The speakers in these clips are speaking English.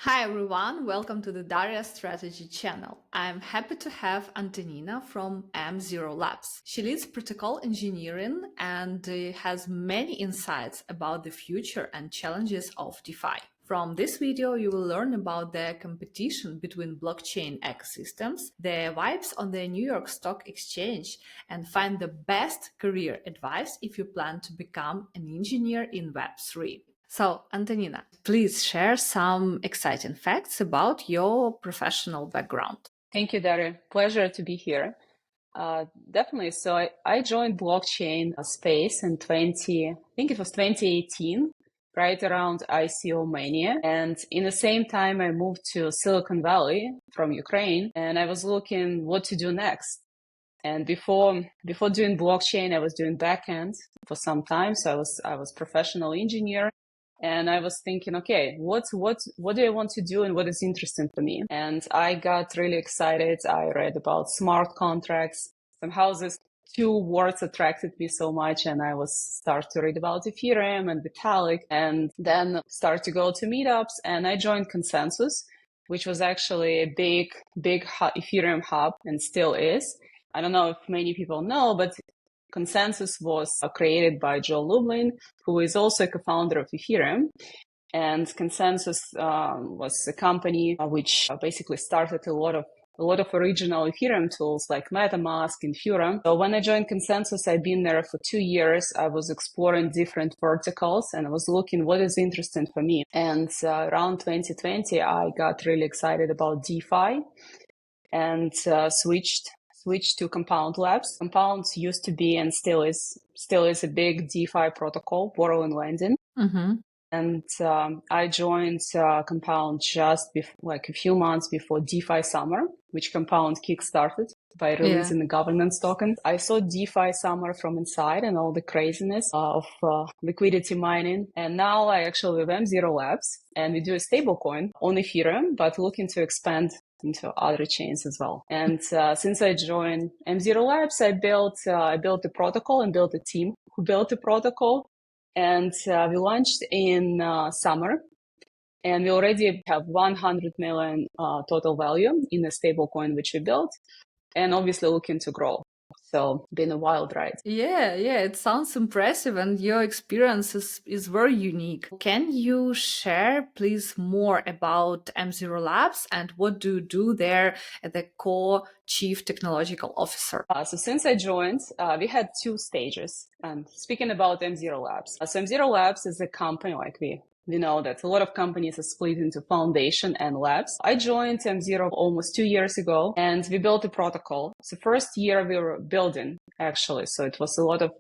Hi everyone, welcome to the Daria Strategy channel. I'm happy to have Antonina from M0 Labs. She leads protocol engineering and has many insights about the future and challenges of DeFi. From this video, you will learn about the competition between blockchain ecosystems, the vibes on the New York Stock Exchange, and find the best career advice if you plan to become an engineer in Web3. So, Antonina, please share some exciting facts about your professional background. Thank you, Daria. Pleasure to be here. Definitely. So I joined blockchain space in I think it was 2018, right around ICO mania. And in the same time, I moved to Silicon Valley from Ukraine, and I was looking what to do next. And before doing blockchain, I was doing backend for some time. So I was professional engineer. And I was thinking, okay, what do I want to do and what is interesting for me? And I got really excited. I read about smart contracts. Somehow these two words attracted me so much, and I was start to read about Ethereum and Vitalik, and then start to go to meetups. And I joined Consensys, which was actually a big Ethereum hub and still is. I don't know if many people know, but Consensys was created by Joe Lublin, who is also a co-founder of Ethereum. And Consensys was a company which basically started a lot of original Ethereum tools like MetaMask and Furum. So when I joined Consensys, I've been there for 2 years. I was exploring different verticals and I was looking what is interesting for me. And around 2020, I got really excited about DeFi and switched to Compound Labs. Compound used to be and still is a big DeFi protocol, borrow and lending. Mm-hmm. And I joined Compound just like a few months before DeFi summer, which Compound kickstarted by releasing the governance token. I saw DeFi summer from inside and all the craziness of liquidity mining. And now I actually have M0 Labs, and we do a stablecoin on Ethereum, but looking to expand into other chains as well. And since I joined M0 Labs, I built the protocol and built a team who built the protocol. And we launched in summer, and we already have 100 million total value in the stablecoin which we built, and obviously looking to grow. So been a wild ride. Yeah, it sounds impressive, and your experience is very unique. Can you share, please, more about M0 Labs and what do you do there as the co-chief technological officer? So since I joined, we had 2 stages. And speaking about M0 Labs, so M0 Labs is a company like we know that a lot of companies are split into foundation and labs. I joined M0 almost 2 years ago, and we built a protocol. So first year we were building, actually. So it was a lot of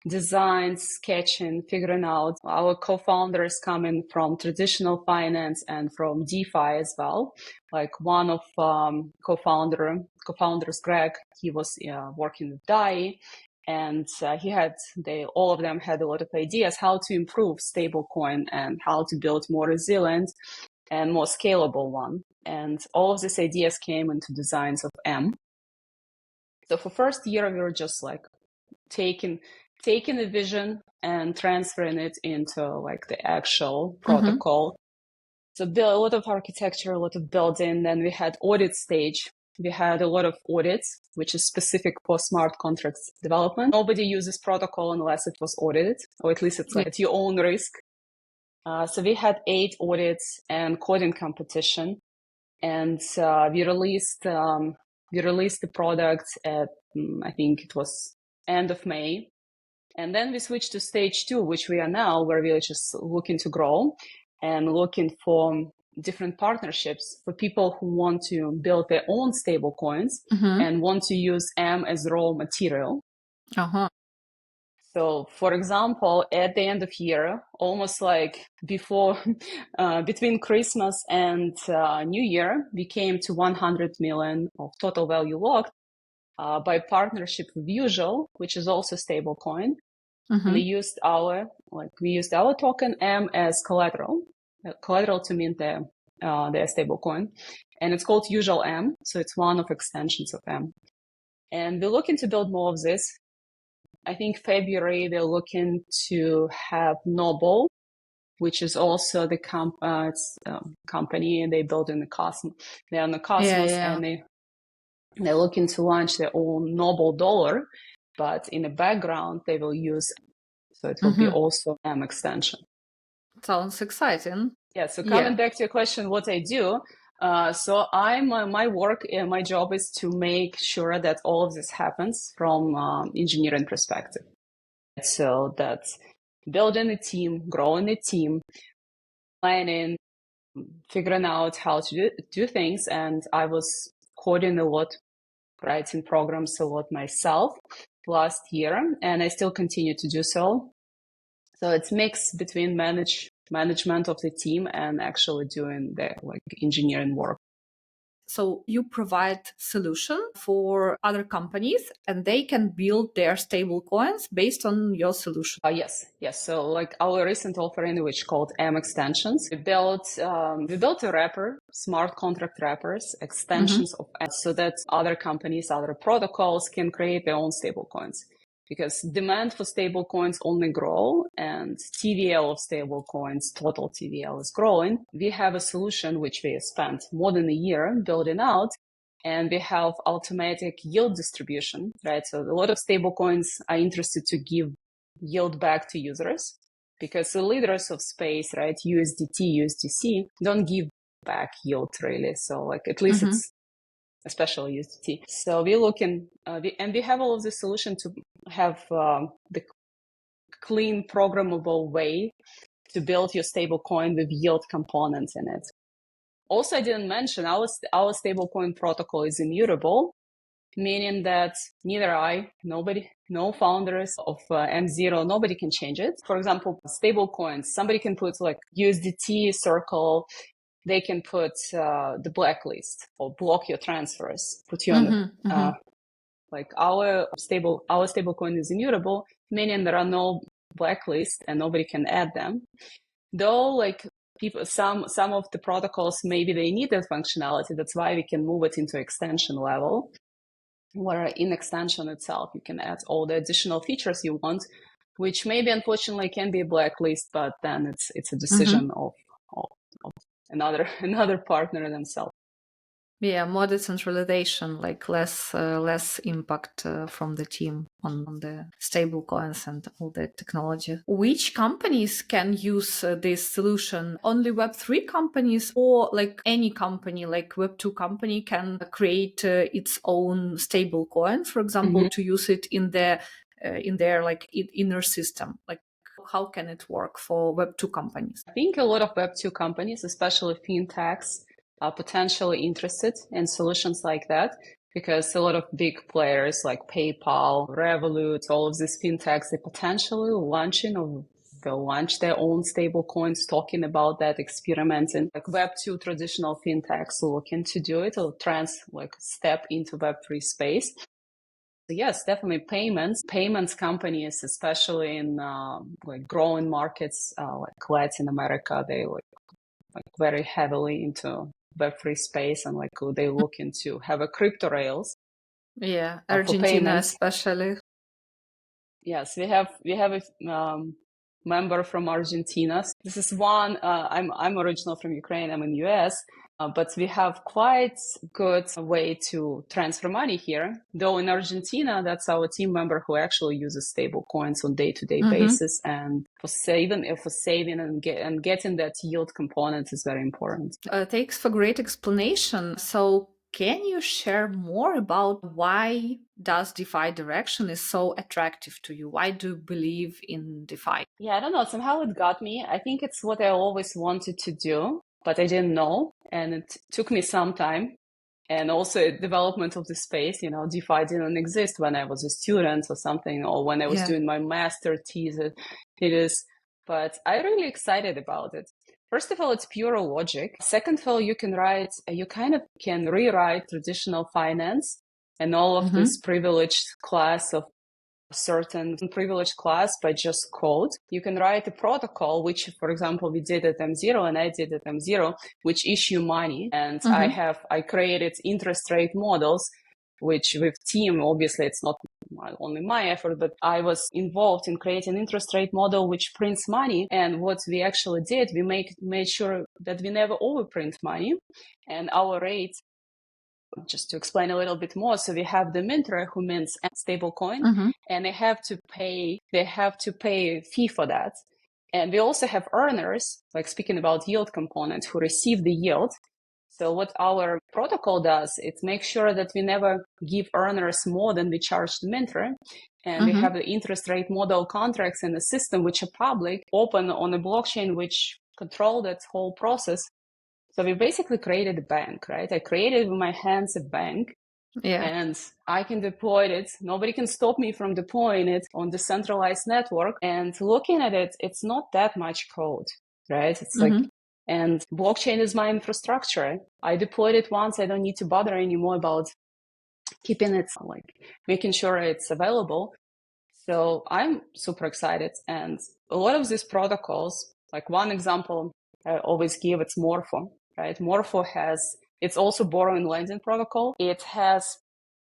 design, sketching, figuring out. Our co-founders coming from traditional finance and from DeFi as well. Like one of co-founders, Greg, he was working with Daria. And all of them had a lot of ideas how to improve stablecoin and how to build more resilient and more scalable one. And all of these ideas came into designs of M. So for first year, we were just like taking the vision and transferring it into like the actual protocol. So build a lot of architecture, a lot of building. Then we had audit stage. We had a lot of audits, which is specific for smart contracts development. Nobody uses protocol unless it was audited, or at least it's like at your own risk. So we had 8 audits and coding competition, and we released the product at I think it was end of May, and then we switched to stage 2, which we are now, where we are just looking to grow and looking for different partnerships for people who want to build their own stable coins and want to use M as raw material. So, for example, at the end of year, almost like before, between Christmas and New Year, we came to 100 million of total value locked by partnership with Usual, which is also stable coin. We used our token M as collateral to mint their stablecoin, and it's called Usual M. So it's one of extensions of M. And we're looking to build more of this. I think February we're looking to have Noble, which is also the company they built in the Cosmos. They're on the Cosmos, and they're looking to launch their own noble dollar, but in the background they will use, so it will be also M extension. Sounds exciting. Yeah. So coming back to your question, what I do. So my work, my job is to make sure that all of this happens from engineering perspective. So that's building a team, growing a team, planning, figuring out how to do things. And I was coding a lot, writing programs a lot myself last year, and I still continue to do so. So it's mix between management of the team and actually doing the engineering work. So you provide solution for other companies and they can build their stable coins based on your solution. Yes. So our recent offering, which called M extensions, we built a wrapper, smart contract wrappers, extensions of, so that other companies, other protocols can create their own stable coins. Because demand for stable coins only grow, and TVL of stable coins, total TVL, is growing. We have a solution which we spent more than a year building out, and we have automatic yield distribution, right? So a lot of stable coins are interested to give yield back to users, because the leaders of space, right, USDT, USDC, don't give back yield really. So at least it's especially USDT. So we're looking, and we have all of the solution to have the clean programmable way to build your stable coin with yield components in it. Also, I didn't mention our stablecoin protocol is immutable, meaning that neither no founders of M0, nobody can change it. For example, stable coins, somebody can put USDT Circle, they can put the blacklist or block your transfers, put you on our stable coin is immutable, meaning there are no blacklists and nobody can add them. Though some of the protocols, maybe they need that functionality. That's why we can move it into extension level, where in extension itself, you can add all the additional features you want, which maybe unfortunately can be a blacklist, but then it's a decision of another partner themselves. Yeah, more decentralization, less impact from the team on the stable coins and all the technology. Which companies can use this solution? Only Web3 companies, or any company, Web2 company, can create its own stable coin, for example, to use it in their inner system? How can it work for Web2 companies? I think a lot of Web2 companies, especially fintechs, are potentially interested in solutions like that, because a lot of big players like PayPal, Revolut, all of these fintechs, they potentially they'll launch their own stable coins, talking about that, experimenting. Web2 traditional fintechs looking to do it, or step into Web3 space. Yes, definitely payments companies, especially in growing markets like Latin America, they very heavily into Web3 space, and they looking to have a crypto rails. Yeah, Argentina especially. Yes, we have a member from Argentina. This is one. I'm original from Ukraine. I'm in US. But we have quite good way to transfer money here. Though in Argentina, that's our team member who actually uses stable coins on day-to-day basis, and for saving and getting that yield component is very important. Thanks for great explanation. So can you share more about why does DeFi direction is so attractive to you? Why do you believe in DeFi? Yeah, I don't know. Somehow it got me. I think it's what I always wanted to do, but I didn't know. And it took me some time. And also development of the space, DeFi didn't exist when I was a student or something, or when I was doing my master thesis. It is, but I'm really excited about it. First of all, it's pure logic. Second of all, you can rewrite traditional finance and all of this privileged class of certain privileged class by just code. You can write a protocol, which, for example, we did at M0 and I did at M0, which issue money. And I created interest rate models, which with team, obviously it's not only my effort, but I was involved in creating an interest rate model which prints money. And what we actually did, we made sure that we never overprint money, and our rate. Just to explain a little bit more, so we have the minter who mints stablecoin, and they have to pay a fee for that. And we also have earners, like speaking about yield component, who receive the yield. So what our protocol does, it makes sure that we never give earners more than we charge the minter. And we have the interest rate model contracts in the system, which are public, open on a blockchain, which control that whole process. So we basically created a bank, right? I created with my hands a bank, and I can deploy it. Nobody can stop me from deploying it on the centralized network. And looking at it, it's not that much code, right? It's like, and blockchain is my infrastructure. I deployed it once. I don't need to bother anymore about keeping it, like making sure it's available. So I'm super excited. And a lot of these protocols, like one example I always give, it's Morpho. Right, Morpho it's also borrowing lending protocol. It has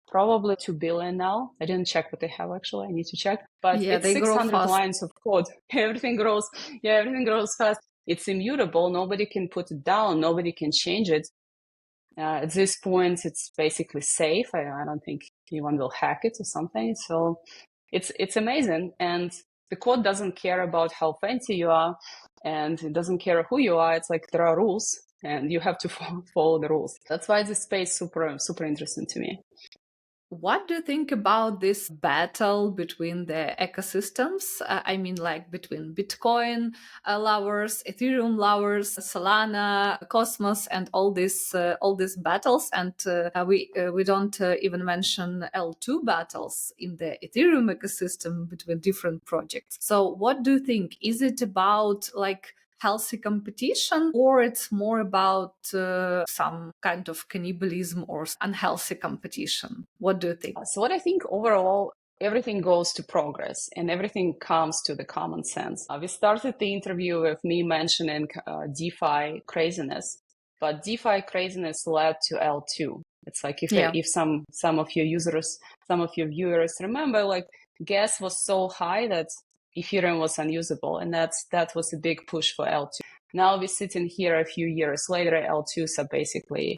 probably 2 billion now. I didn't check what they have actually. I need to check. But it's 600 lines of code. Everything grows fast. It's immutable. Nobody can put it down. Nobody can change it. At this point, it's basically safe. I don't think anyone will hack it or something. So it's amazing. And the code doesn't care about how fancy you are, and it doesn't care who you are. It's like there are rules, and you have to follow the rules. That's why this space super interesting to me. What do you think about this battle between the ecosystems? I mean, like between Bitcoin lovers, Ethereum lovers, Solana, Cosmos, and all these battles. And we don't even mention L2 battles in the Ethereum ecosystem between different projects. So, what do you think? Is it about like healthy competition, or it's more about some kind of cannibalism or unhealthy competition? What do you think? So what I think overall, everything goes to progress and everything comes to the common sense. We started the interview with me mentioning DeFi craziness, but DeFi craziness led to L2. It's like if some of your viewers remember, like gas was so high that Ethereum was unusable, and that was a big push for L2. Now we're sitting here a few years later, L2s are basically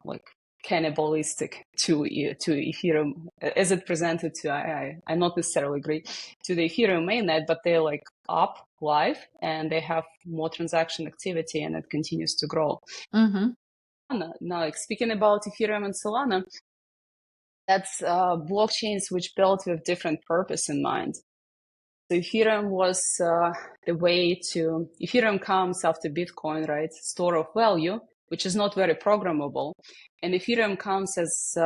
like cannibalistic to Ethereum as it presented to I not necessarily agree to the Ethereum mainnet, but they're like up live and they have more transaction activity and it continues to grow. Now, like speaking about Ethereum and Solana, that's blockchains which built with different purpose in mind. So Ethereum was the way to, Ethereum comes after Bitcoin, right? Store of value, which is not very programmable. And Ethereum comes as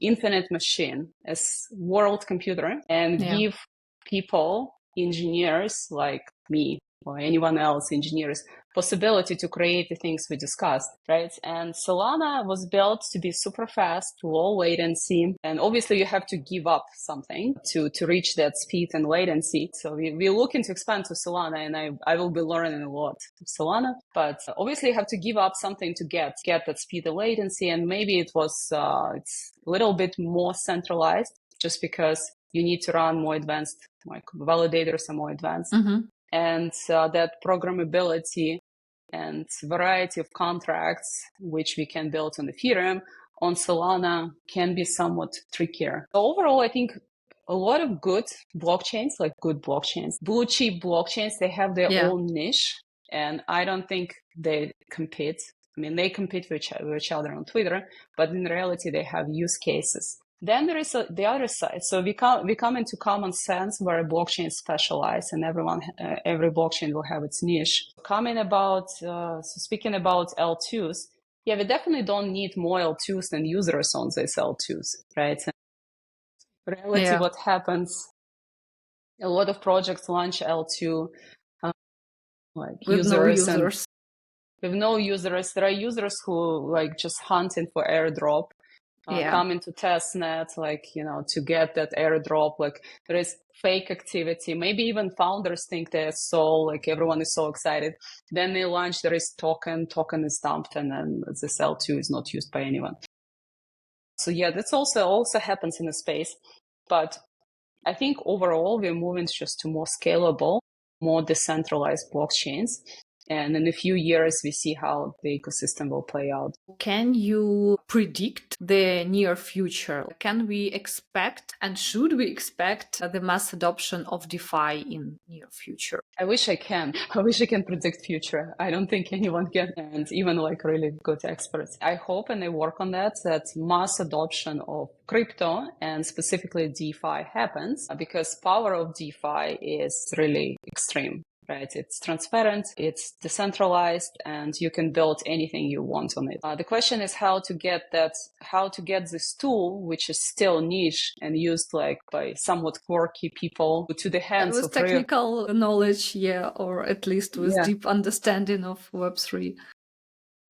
infinite machine, as world computer, and give people, engineers like me or anyone else, engineers, possibility to create the things we discussed, right? And Solana was built to be super fast, low latency, and obviously you have to give up something to reach that speed and latency. So we're looking to expand to Solana, and I will be learning a lot of Solana, but obviously you have to give up something to get that speed and latency, and maybe it's a little bit more centralized just because you need to run more advanced, like validators are more advanced. And that programmability and variety of contracts, which we can build on Ethereum, on Solana, can be somewhat trickier. So overall, I think a lot of good blockchains, blue chip blockchains, they have their own niche. And I don't think they compete. I mean, they compete with each other on Twitter, but in reality, they have use cases. Then there is the other side. So we come into common sense where a blockchain is specialized and every blockchain will have its niche. Speaking about L2s, we definitely don't need more L2s than users on these L2s, right? In reality, what happens, a lot of projects launch L2 with no users. With no users. There are users who like just hunting for airdrop. Come into testnet, to get that airdrop. Like there is fake activity. Maybe even founders think they're everyone is so excited. Then they launch, there is token is dumped, and then this L2 is not used by anyone. So that's also happens in the space. But I think overall, we're moving just to more scalable, more decentralized blockchains. And in a few years, we see how the ecosystem will play out. Can you predict the near future? Can we expect and should we expect the mass adoption of DeFi in near future? I wish I can. I wish I can predict future. I don't think anyone can, and even like really good experts. I hope and I work on that mass adoption of crypto and specifically DeFi happens because power of DeFi is really extreme. Right? It's transparent, it's decentralized, and you can build anything you want on it. The question is how to get this tool, which is still niche and used like by somewhat quirky people, to the hands with of technical knowledge, or at least with deep understanding of Web3.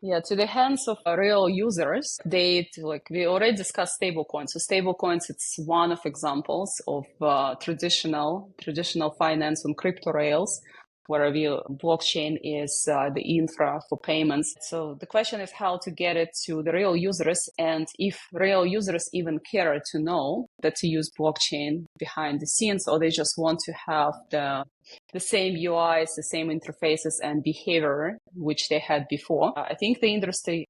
Yeah, to the hands of real users. We already discussed stablecoins. So stablecoins, it's one of examples of traditional finance on crypto rails, where blockchain is the infra for payments. So the question is how to get it to the real users, and if real users even care to know that to use blockchain behind the scenes, or they just want to have the same UIs, the same interfaces and behavior which they had before. I think the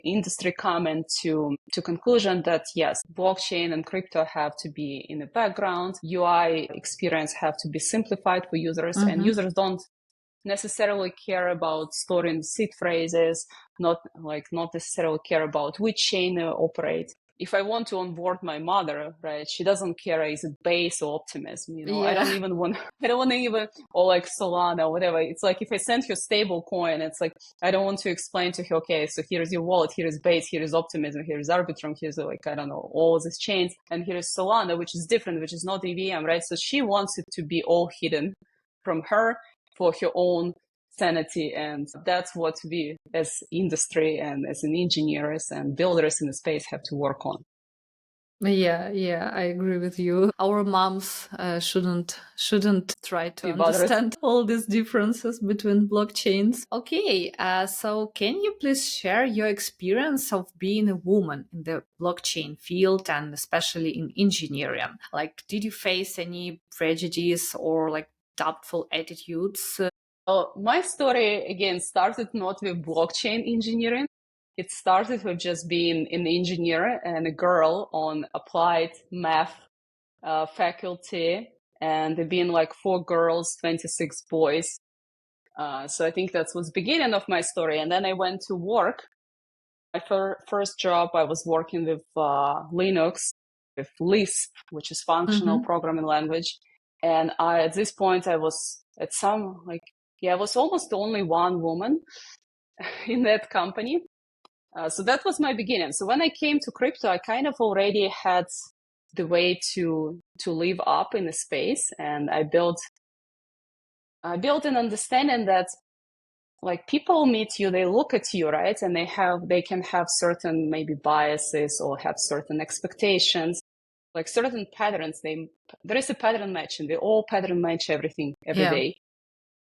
industry coming to conclusion that yes, blockchain and crypto have to be in the background. UI experience have to be simplified for users, and users don't necessarily care about storing seed phrases, not necessarily care about which chain they operate. If I want to onboard my mother, right, she doesn't care is it Base or Optimism, I don't want to even, or like Solana or whatever. It's like if I send her stable coin, it's like, I don't want to explain to her, okay, so here's your wallet, here is Base, here is Optimism, here is Arbitrum, here's like, I don't know, all these chains, and here is Solana, which is different, which is not EVM, right? So she wants it to be all hidden from her for her own sanity, and that's what we as industry and as an engineers and builders in the space have to work on. Yeah, I agree with you. Our moms shouldn't try to understand all these differences between blockchains. Okay, so can you please share your experience of being a woman in the blockchain field and especially in engineering? Like, did you face any prejudice or like doubtful attitudes? My story, again, started not with blockchain engineering. It started with just being an engineer and a girl on applied math faculty, and there being like 4 girls, 26 boys. So I think that was the beginning of my story. And then I went to work. My first job, I was working with Linux, with Lisp, which is functional programming language. And at this point, I was at I was almost the only one woman in that company. So that was my beginning. So when I came to crypto, I kind of already had the way to live up in the space. And I built an understanding that like people meet you, they look at you, right? And they can have certain maybe biases or have certain expectations, like certain patterns. There is a pattern matching. They all pattern match everything every day.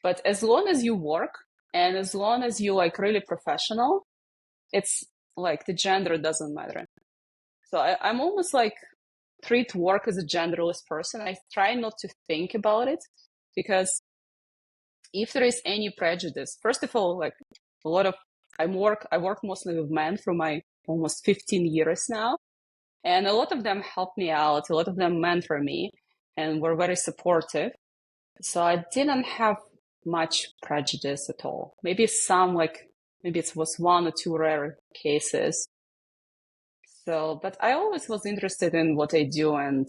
But as long as you work and as long as you like really professional, it's like the gender doesn't matter. So I'm almost like treat work as a genderless person. I try not to think about it because if there is any prejudice, first of all, like I work mostly with men for my almost 15 years now. And a lot of them helped me out. A lot of them mentor me and were very supportive. So I didn't have much prejudice at all. Maybe it was 1 or 2 rare cases. So, but I always was interested in what I do. And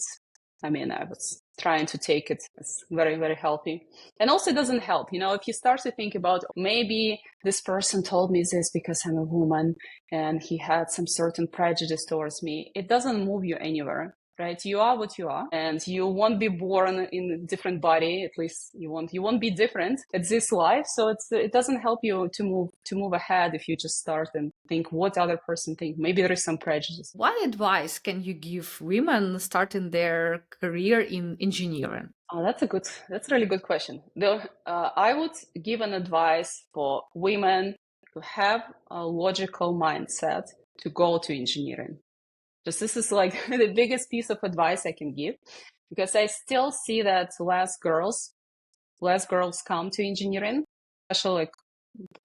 I mean, I was trying to take it as very, very healthy. And also it doesn't help, if you start to think about maybe this person told me this because I'm a woman and he had some certain prejudice towards me, it doesn't move you anywhere. Right? You are what you are, and you won't be born in a different body. At least you won't be different at this life. So it doesn't help you to move ahead if you just start and think what other person think. Maybe there is some prejudice. What advice can you give women starting their career in engineering? Oh, that's a really good question. I would give an advice for women to have a logical mindset to go to engineering. This is like the biggest piece of advice I can give. because I still see that less girls come to engineering, especially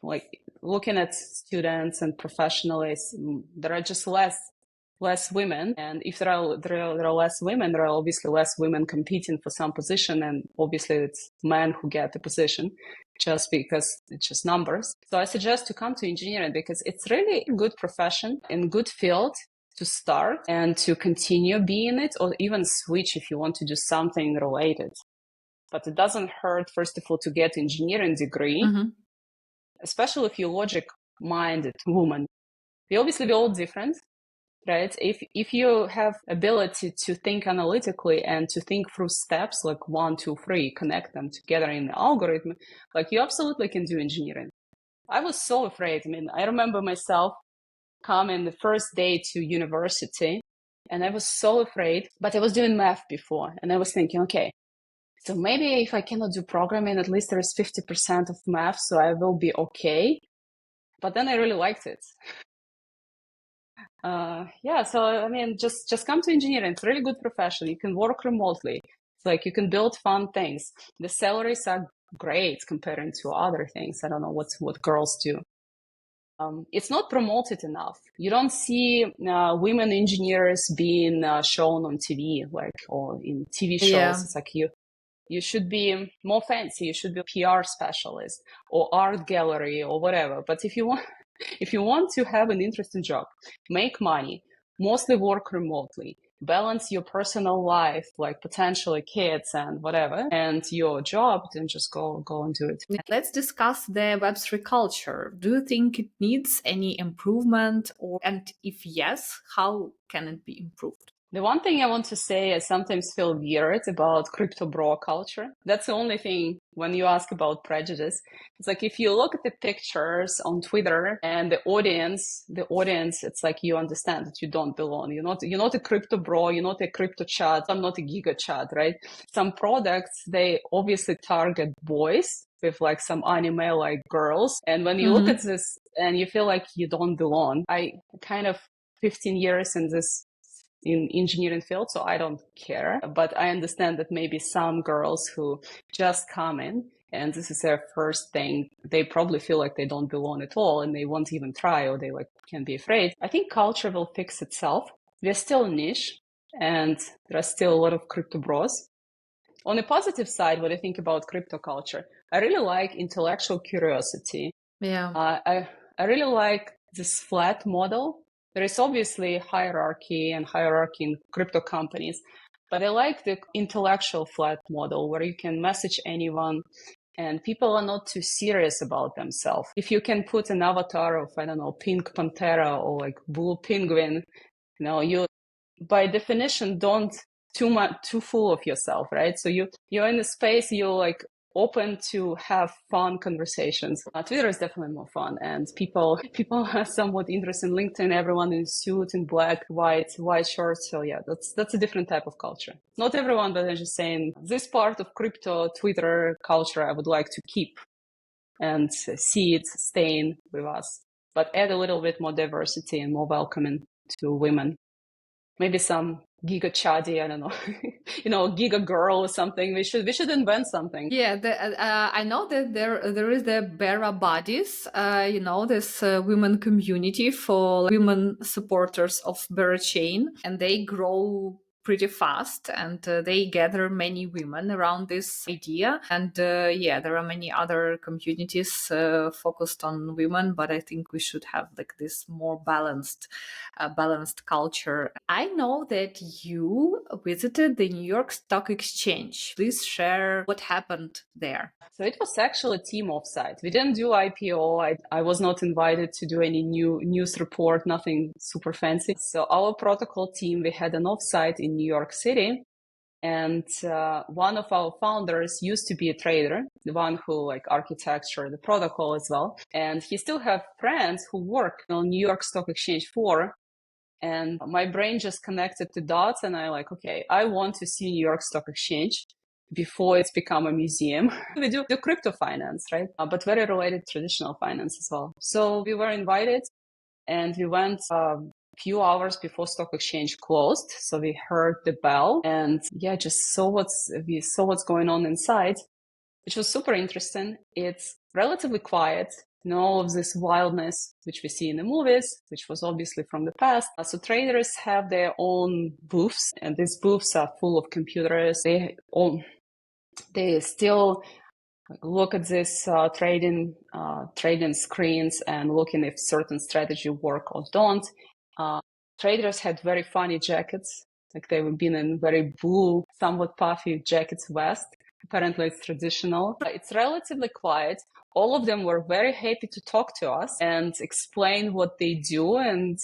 like looking at students and professionals. There are just less women, and if there are less women, there are obviously less women competing for some position, and obviously it's men who get the position just because it's just numbers. So I suggest to come to engineering because it's really a good profession and good field to start and to continue being it, or even switch if you want to do something related. But it doesn't hurt, first of all, to get engineering degree, especially if you're logic-minded woman. We're all different, right? If you have ability to think analytically and to think through steps like 1, 2, 3, connect them together in the algorithm, like you absolutely can do engineering. I was so afraid. I mean, I remember myself coming the first day to university, and I was so afraid, but I was doing math before, and I was thinking, okay, so maybe if I cannot do programming, at least there is 50% of math, so I will be okay. But then I really liked it. So I mean, just come to engineering. It's a really good profession. You can work remotely. It's like you can build fun things. The salaries are great comparing to other things. I don't know what girls do. It's not promoted enough. You don't see women engineers being shown on TV, or in TV shows. Yeah. It's like you should be more fancy. You should be a PR specialist or art gallery or whatever. But if you want to have an interesting job, make money, mostly work remotely, balance your personal life, like potentially kids and whatever, and your job, then just go and do it. Let's discuss the Web3 culture. Do you think it needs any improvement, and if yes, how can it be improved? The one thing I want to say, I sometimes feel weird about crypto bro culture. That's the only thing when you ask about prejudice. It's like if you look at the pictures on Twitter and the audience, it's like you understand that you don't belong. You're not a crypto bro, you're not a crypto chat, I'm not a giga chat, right? Some products, they obviously target boys with like some anime like girls. And when you look at this and you feel like you don't belong, I kind of 15 years in engineering field, so I don't care. But I understand that maybe some girls who just come in and this is their first thing, they probably feel like they don't belong at all and they won't even try, or they like can be afraid. I think culture will fix itself. We're still niche and there are still a lot of crypto bros. On the positive side, what I think about crypto culture, I really like intellectual curiosity. Yeah. I really like this flat model. There is obviously hierarchy in crypto companies, but I like the intellectual flat model where you can message anyone and people are not too serious about themselves. If you can put an avatar of, I don't know, pink Pantera or like blue penguin, you by definition don't too full of yourself, right? So you're in a space, you're like open to have fun conversations. Twitter is definitely more fun, and people are somewhat interested. In LinkedIn, everyone in suit, in black, white shirts. So yeah, that's a different type of culture. Not everyone, but I'm just saying this part of crypto Twitter culture I would like to keep and see it staying with us, but add a little bit more diversity and more welcoming to women. Maybe some giga chaddy, I don't know, giga girl or something. We should invent something. Yeah, I know that there is the Bera Bodies, this women community for women supporters of Bera Chain, and they grow pretty fast, and they gather many women around this idea. And there are many other communities focused on women, but I think we should have like this more balanced culture. I know that you visited the New York Stock Exchange. Please share what happened there. So it was actually a team offsite. We didn't do IPO. I was not invited to do any news report, nothing super fancy. So our protocol team, we had an offsite in New York City. And one of our founders used to be a trader, the one who like architectured the protocol as well. And he still have friends who work on New York Stock Exchange floor. And my brain just connected the dots, and I like, okay, I want to see New York Stock Exchange before it's become a museum. We do crypto finance, right? But very related to traditional finance as well. So we were invited and we went few hours before stock exchange closed. So we heard the bell and just saw what's going on inside, which was super interesting. It's relatively quiet. No of this wildness which we see in the movies, which was obviously from the past. So traders have their own booths, and these booths are full of computers. They still look at this trading screens and looking if certain strategy work or don't. Traders had very funny jackets, like they were been in very blue, somewhat puffy jackets vest. Apparently it's traditional. It's relatively quiet. All of them were very happy to talk to us and explain what they do. And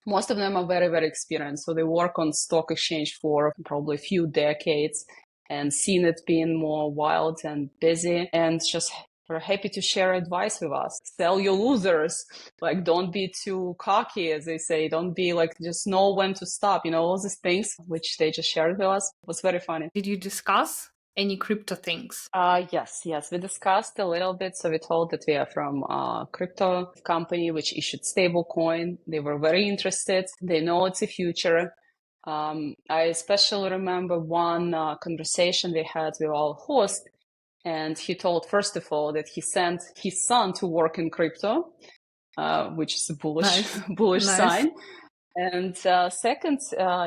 most of them are very, very experienced. So they work on stock exchange for probably a few decades and seen it being more wild and busy, and just we're happy to share advice with us. Sell your losers. Like, don't be too cocky, as they say. Don't be like, just know when to stop. All these things which they just shared with us. It was very funny. Did you discuss any crypto things? Yes. We discussed a little bit. So we told that we are from a crypto company which issued stablecoin. They were very interested. They know it's a future. I especially remember one conversation we had with our host, and he told, first of all, that he sent his son to work in crypto, which is a bullish sign. And second,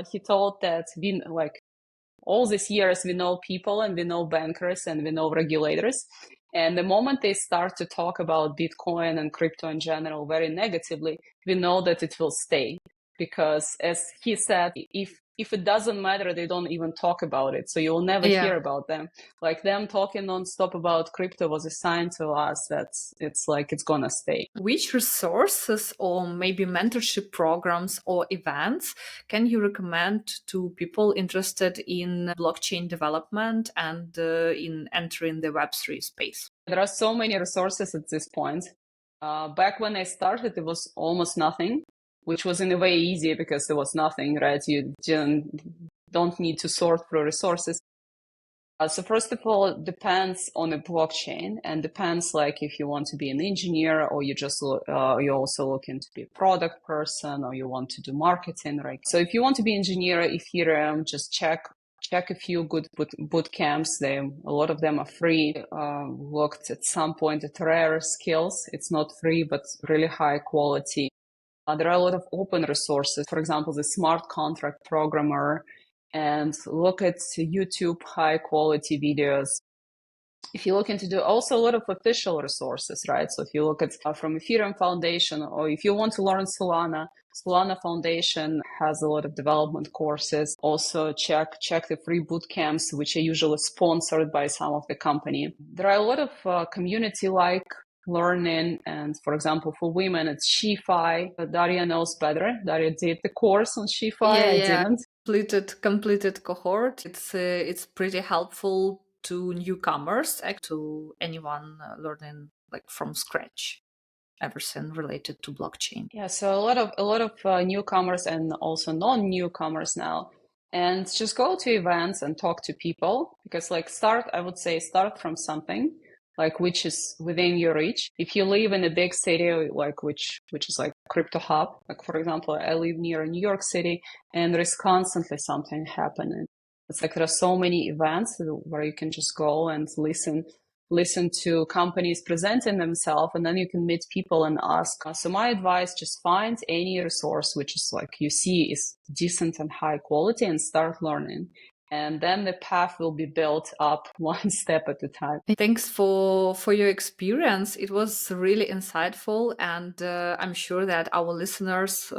he told that all these years we know people and we know bankers and we know regulators. And the moment they start to talk about Bitcoin and crypto in general very negatively, we know that it will stay. Because as he said, if it doesn't matter, they don't even talk about it. So you'll never hear about them. Like them talking nonstop about crypto was a sign to us that it's gonna stay. Which resources or maybe mentorship programs or events can you recommend to people interested in blockchain development and in entering the Web3 space? There are so many resources at this point. Back when I started, it was almost nothing, which was in a way easy because there was nothing, right? You don't need to sort through resources. So first of all, it depends on the blockchain, and depends like if you want to be an engineer or you just you're also looking to be a product person or you want to do marketing, right? So if you want to be engineer, Ethereum, just check a few good boot camps. A lot of them are free. Looked at some point at rare skills. It's not free, but really high quality. There are a lot of open resources, for example, the smart contract programmer, and look at YouTube high quality videos. If you look into also a lot of official resources, right? So if you look at from Ethereum Foundation, or if you want to learn Solana Foundation has a lot of development courses. Also check the free boot camps, which are usually sponsored by some of the company. There are a lot of community-like learning, and for example, for women, it's SheFi. Daria knows better. Daria did the course on SheFi. I didn't. Completed cohort. It's pretty helpful to newcomers, to anyone learning like from scratch everything related to blockchain. Yeah, so a lot of newcomers and also non-newcomers now. And just go to events and talk to people, because I would say start from something which is within your reach. If you live in a big city, which is like crypto hub, like for example, I live near New York City, and there is constantly something happening. It's like there are so many events where you can just go and listen to companies presenting themselves, and then you can meet people and ask. So my advice, just find any resource which is you see is decent and high quality and start learning. And then the path will be built up one step at a time. Thanks for your experience. It was really insightful, and I'm sure that our listeners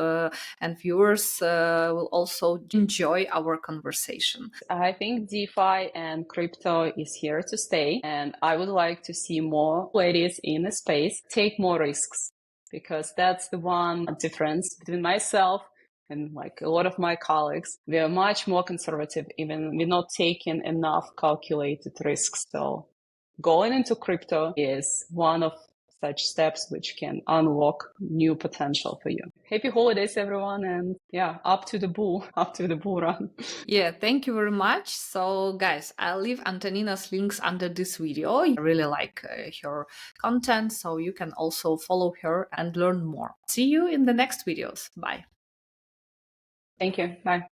and viewers will also enjoy our conversation. I think DeFi and crypto is here to stay, and I would like to see more ladies in the space take more risks, because that's the one difference between myself and a lot of my colleagues. We are much more conservative. Even we're not taking enough calculated risks. So going into crypto is one of such steps which can unlock new potential for you. Happy holidays, everyone. And yeah, up to the bull run. Yeah, thank you very much. So guys, I'll leave Antonina's links under this video. I really like her content, so you can also follow her and learn more. See you in the next videos. Bye. Thank you. Bye.